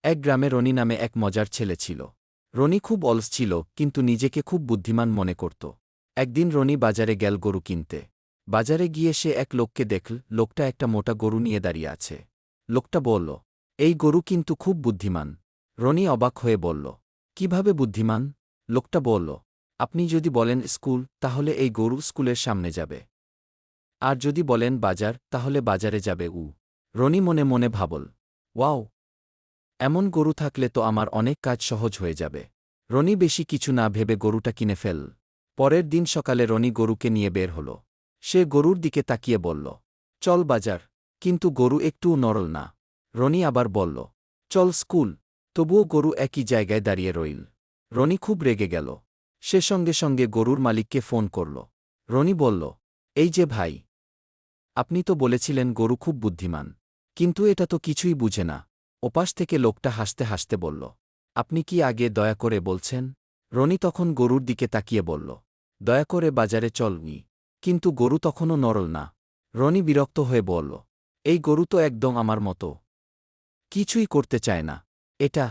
এক গ্রামে রনি নামে এক মজার ছেলে ছিল। রনি খুব অলস ছিল, কিন্তু নিজেকে খুব বুদ্ধিমান মনে করত। একদিন রনি বাজারে গেল গরু কিনতে। বাজারে গিয়ে সে এক লোককে দেখল। লোকটা একটা মোটা গরু নিয়ে দাঁড়িয়ে আছে। লোকটা বলল, এই গরু কিন্তু খুব বুদ্ধিমান। রনি অবাক হয়ে বলল, কিভাবে বুদ্ধিমান? লোকটা বলল, আপনি যদি বলেন স্কুল, তাহলে এই গরু স্কুলের সামনে যাবে। আর যদি বলেন বাজার, তাহলে বাজারে যাবে উ। রনি মনে মনে ভাবল, ওয়াও, এমন গরু থাকলে তো আমার অনেক কাজ সহজ হয়ে যাবে। রনি বেশি কিছু না ভেবে গরুটা কিনে ফেল। পরের দিন সকালে রনি গরুকে নিয়ে বের হল। সে গরুর দিকে তাকিয়ে বলল, চল বাজার। কিন্তু গরু একটুও নড়ল না। রনি আবার বলল, চল স্কুল। তবুও গরু একই জায়গায় দাঁড়িয়ে রইল। রনি খুব রেগে গেল। সে সঙ্গে সঙ্গে গরুর মালিককে ফোন করল। রনি বলল, এই যে ভাই, আপনি তো বলেছিলেন গরু খুব বুদ্ধিমান, কিন্তু এটা তো কিছুই বুঝে না। ওপাশ থেকে লোকটা হাসতে হাসতে বলল, আপনি কি আগে দয়া করে বলছেন? রনি তখন গরুর দিকে তাকিয়ে বলল, দয়া করে বাজারে চল উই। কিন্তু গরু তখনও নড়ল না। রনি বিরক্ত হয়ে বলল, এই গরু তো একদম আমার মতো, কিছুই করতে চায় না। এটা